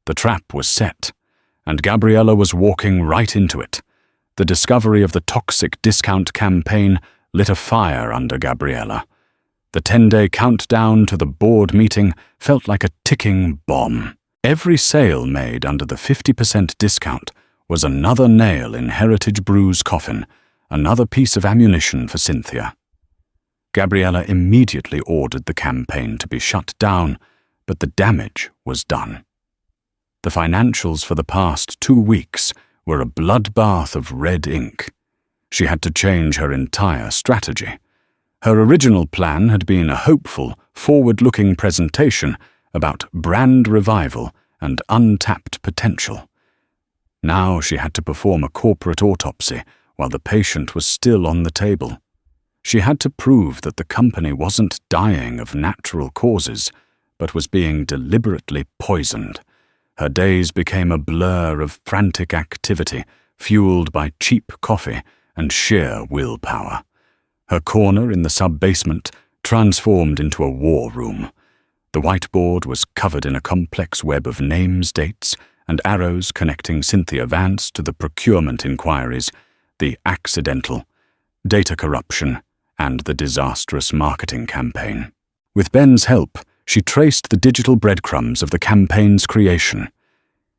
The trap was set, and Gabriella was walking right into it. The discovery of the toxic discount campaign lit a fire under Gabriella. The 10-day countdown to the board meeting felt like a ticking bomb. Every sale made under the 50% discount was another nail in Heritage Brew's coffin, another piece of ammunition for Cynthia. Gabriella immediately ordered the campaign to be shut down, but the damage was done. The financials for the past 2 weeks were a bloodbath of red ink. She had to change her entire strategy. Her original plan had been a hopeful, forward-looking presentation about brand revival and untapped potential. Now she had to perform a corporate autopsy while the patient was still on the table. She had to prove that the company wasn't dying of natural causes, but was being deliberately poisoned. Her days became a blur of frantic activity, fueled by cheap coffee and sheer willpower. Her corner in the sub-basement transformed into a war room. The whiteboard was covered in a complex web of names, dates, and arrows connecting Cynthia Vance to the procurement inquiries, the accidental, data corruption, and the disastrous marketing campaign. With Ben's help, she traced the digital breadcrumbs of the campaign's creation.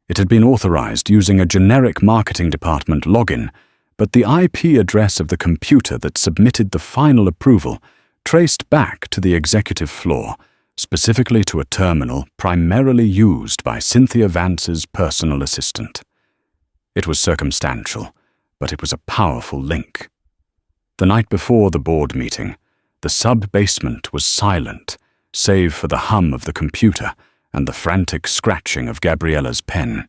It had been authorized using a generic marketing department login, but the IP address of the computer that submitted the final approval traced back to the executive floor, specifically to a terminal primarily used by Cynthia Vance's personal assistant. It was circumstantial, but it was a powerful link. The night before the board meeting, the sub-basement was silent, save for the hum of the computer and the frantic scratching of Gabriella's pen.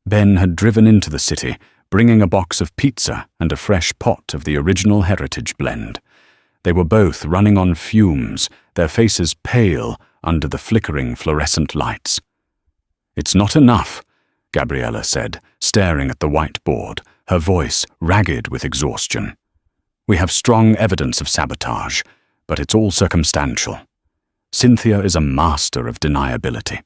Ben had driven into the city, bringing a box of pizza and a fresh pot of the original Heritage blend. They were both running on fumes, their faces pale under the flickering fluorescent lights. "It's not enough," Gabriella said, staring at the whiteboard, her voice ragged with exhaustion. "We have strong evidence of sabotage, but it's all circumstantial. Cynthia is a master of deniability.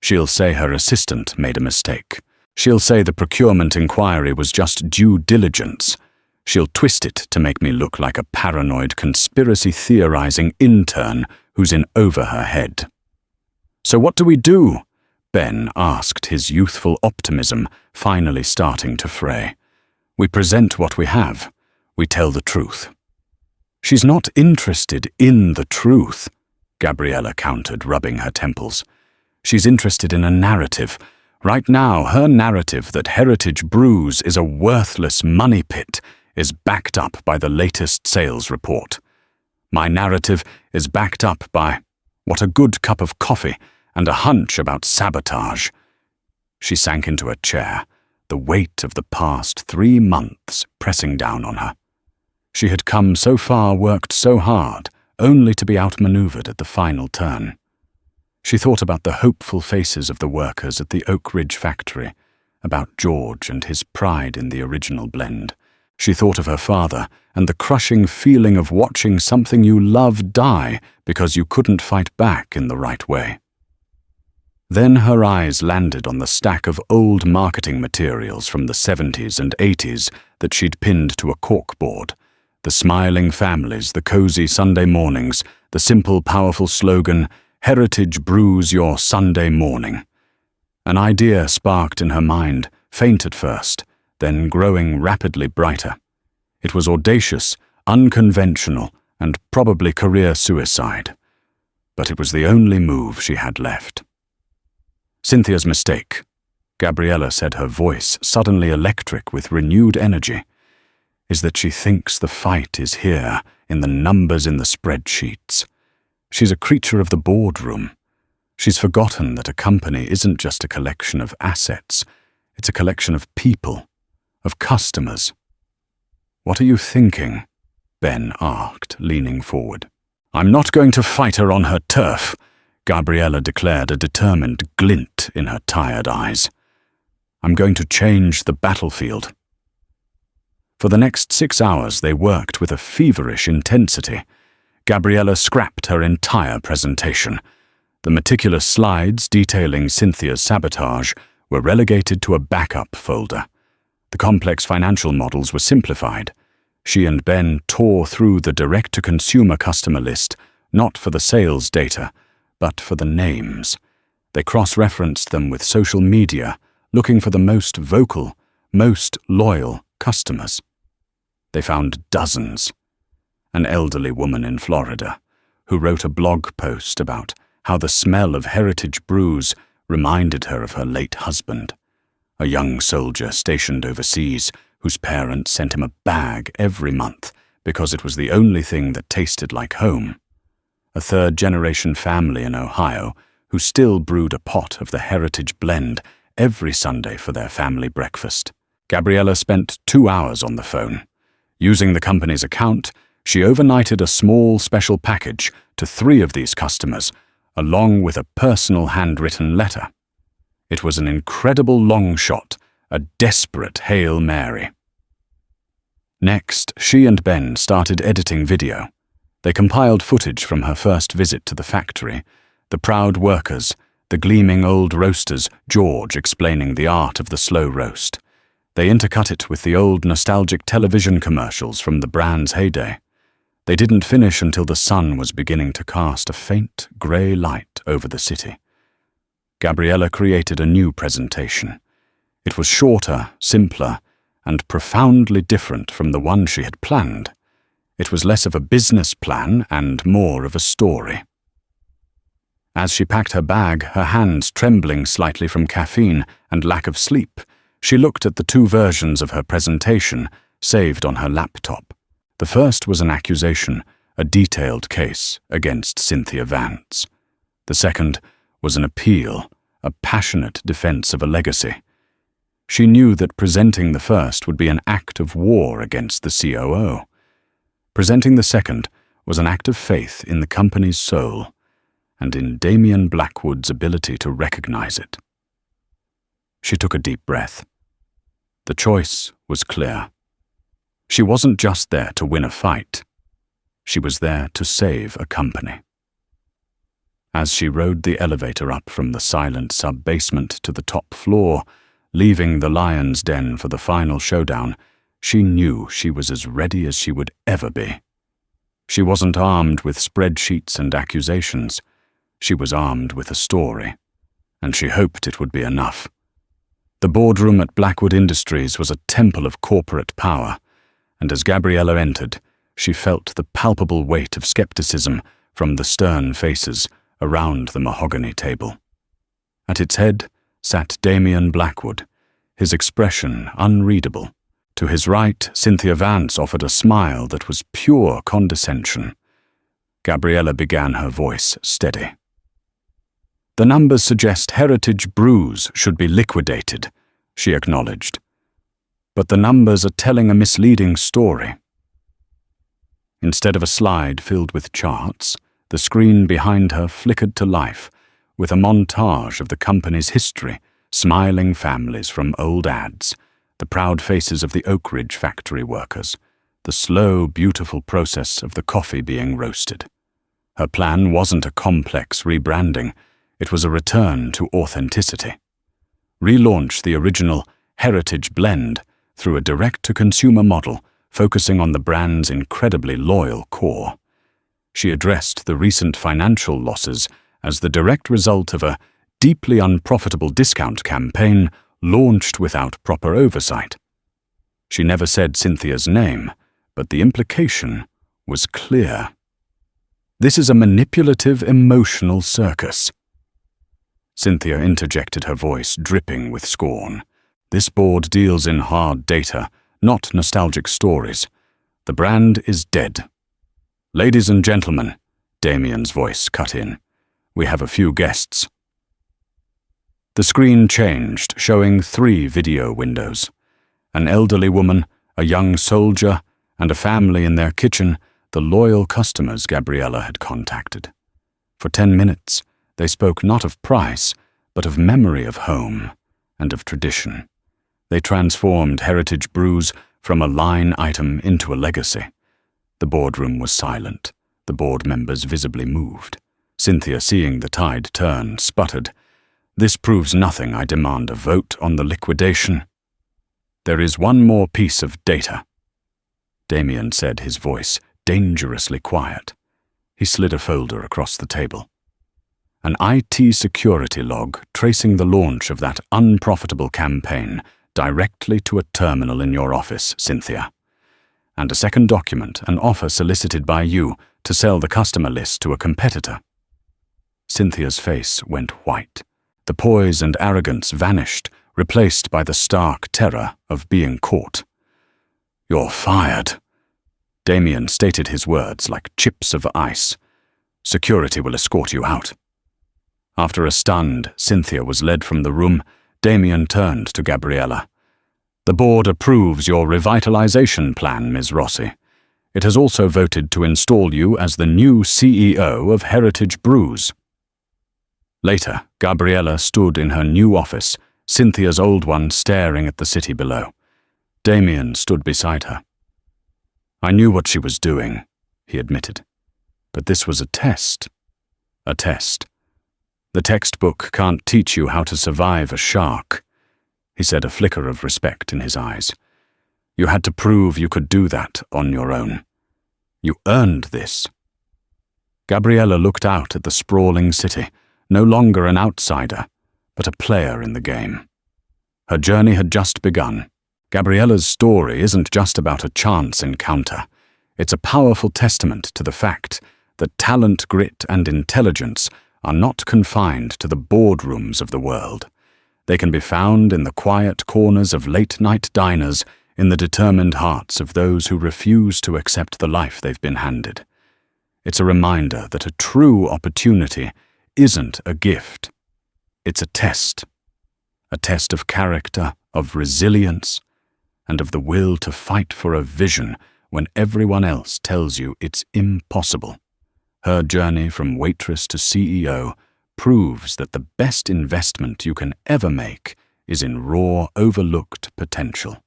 She'll say her assistant made a mistake. She'll say the procurement inquiry was just due diligence. She'll twist it to make me look like a paranoid conspiracy-theorizing intern who's in over her head." "So what do we do?" Ben asked, his youthful optimism finally starting to fray. "We present what we have. We tell the truth." "She's not interested in the truth," Gabriella countered, rubbing her temples. "She's interested in a narrative. Right now, her narrative that Heritage Brews is a worthless money pit is backed up by the latest sales report. My narrative is backed up by what a good cup of coffee and a hunch about sabotage." She sank into a chair, the weight of the past 3 months pressing down on her. She had come so far, worked so hard, only to be outmaneuvered at the final turn. She thought about the hopeful faces of the workers at the Oak Ridge factory, about George and his pride in the original blend. She thought of her father and the crushing feeling of watching something you love die because you couldn't fight back in the right way. Then her eyes landed on the stack of old marketing materials from the 70s and 80s that she'd pinned to a corkboard. The smiling families, the cozy Sunday mornings, the simple, powerful slogan, "Heritage brews your Sunday morning." An idea sparked in her mind, faint at first, then growing rapidly brighter. It was audacious, unconventional, and probably career suicide. But it was the only move she had left. "Cynthia's mistake," Gabriella said, her voice suddenly electric with renewed energy, "is that she thinks the fight is here, in the numbers in the spreadsheets. She's a creature of the boardroom. She's forgotten that a company isn't just a collection of assets, it's a collection of people, of customers." "What are you thinking?" Ben asked, leaning forward. "I'm not going to fight her on her turf," Gabriella declared, a determined glint in her tired eyes. "I'm going to change the battlefield." For the next 6 hours they worked with a feverish intensity. Gabriella scrapped her entire presentation. The meticulous slides detailing Cynthia's sabotage were relegated to a backup folder. The complex financial models were simplified. She and Ben tore through the direct-to-consumer customer list, not for the sales data, but for the names. They cross-referenced them with social media, looking for the most vocal, most loyal customers. They found dozens. An elderly woman in Florida, who wrote a blog post about how the smell of heritage brews reminded her of her late husband. A young soldier stationed overseas whose parents sent him a bag every month because it was the only thing that tasted like home. A third-generation family in Ohio who still brewed a pot of the heritage blend every Sunday for their family breakfast. Gabriella spent 2 hours on the phone. Using the company's account, she overnighted a small special package to 3 of these customers, along with a personal handwritten letter. It was an incredible long shot, a desperate Hail Mary. Next, she and Ben started editing video. They compiled footage from her first visit to the factory, the proud workers, the gleaming old roasters, George explaining the art of the slow roast. They intercut it with the old nostalgic television commercials from the brand's heyday. They didn't finish until the sun was beginning to cast a faint, grey light over the city. Gabriella created a new presentation. It was shorter, simpler, and profoundly different from the one she had planned. It was less of a business plan and more of a story. As she packed her bag, her hands trembling slightly from caffeine and lack of sleep, she looked at the 2 versions of her presentation saved on her laptop. The first was an accusation, a detailed case against Cynthia Vance. The second was an appeal, a passionate defense of a legacy. She knew that presenting the first would be an act of war against the COO. Presenting the second was an act of faith in the company's soul and in Damian Blackwood's ability to recognize it. She took a deep breath. The choice was clear. She wasn't just there to win a fight. She was there to save a company. As she rode the elevator up from the silent sub-basement to the top floor, leaving the lion's den for the final showdown, she knew she was as ready as she would ever be. She wasn't armed with spreadsheets and accusations. She was armed with a story, and she hoped it would be enough. The boardroom at Blackwood Industries was a temple of corporate power, and as Gabriella entered, she felt the palpable weight of skepticism from the stern faces around the mahogany table. At its head sat Damian Blackwood, his expression unreadable. To his right, Cynthia Vance offered a smile that was pure condescension. Gabriella began, her voice steady. "The numbers suggest heritage brews should be liquidated," she acknowledged. "But the numbers are telling a misleading story." Instead of a slide filled with charts, the screen behind her flickered to life with a montage of the company's history, smiling families from old ads, the proud faces of the Oak Ridge factory workers, the slow, beautiful process of the coffee being roasted. Her plan wasn't a complex rebranding, it was a return to authenticity. Relaunch the original Heritage blend through a direct-to-consumer model focusing on the brand's incredibly loyal core. She addressed the recent financial losses as the direct result of a deeply unprofitable discount campaign launched without proper oversight. She never said Cynthia's name, but the implication was clear. This is a manipulative, emotional circus. Cynthia interjected, her voice dripping with scorn. This board deals in hard data, not nostalgic stories. The brand is dead. Ladies and gentlemen, Damian's voice cut in. We have a few guests. The screen changed, showing 3 video windows. An elderly woman, a young soldier, and a family in their kitchen, the loyal customers Gabriella had contacted. For 10 minutes, they spoke not of price, but of memory of home and of tradition. They transformed Heritage Brews from a line item into a legacy. The boardroom was silent, the board members visibly moved. Cynthia, seeing the tide turn, sputtered, "This proves nothing. I demand a vote on the liquidation." "There is one more piece of data," Damian said, his voice dangerously quiet. He slid a folder across the table. "An IT security log tracing the launch of that unprofitable campaign directly to a terminal in your office, Cynthia. And a second document, an offer solicited by you to sell the customer list to a competitor." Cynthia's face went white. The poise and arrogance vanished, replaced by the stark terror of being caught. "You're fired." Damian stated his words like chips of ice. "Security will escort you out." After a stunned Cynthia was led from the room, Damian turned to Gabriella. "The board approves your revitalization plan, Ms. Rossi. It has also voted to install you as the new CEO of Heritage Brews." Later, Gabriella stood in her new office, Cynthia's old one staring at the city below. Damian stood beside her. "I knew what she was doing," he admitted. "But this was a test. A test. The textbook can't teach you how to survive a shark," he said, a flicker of respect in his eyes. "You had to prove you could do that on your own. You earned this." Gabriella looked out at the sprawling city, no longer an outsider, but a player in the game. Her journey had just begun. Gabriella's story isn't just about a chance encounter. It's a powerful testament to the fact that talent, grit, and intelligence are not confined to the boardrooms of the world. They can be found in the quiet corners of late-night diners, in the determined hearts of those who refuse to accept the life they've been handed. It's a reminder that a true opportunity isn't a gift. It's a test of character, of resilience, and of the will to fight for a vision when everyone else tells you it's impossible. Her journey from waitress to CEO proves that the best investment you can ever make is in raw, overlooked potential.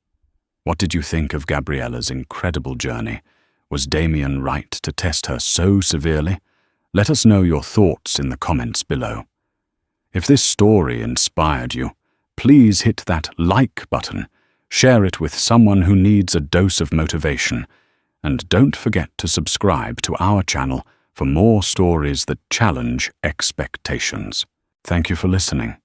What did you think of Gabriella's incredible journey? Was Damian right to test her so severely? Let us know your thoughts in the comments below. If this story inspired you, please hit that like button, share it with someone who needs a dose of motivation, and don't forget to subscribe to our channel for more stories that challenge expectations. Thank you for listening.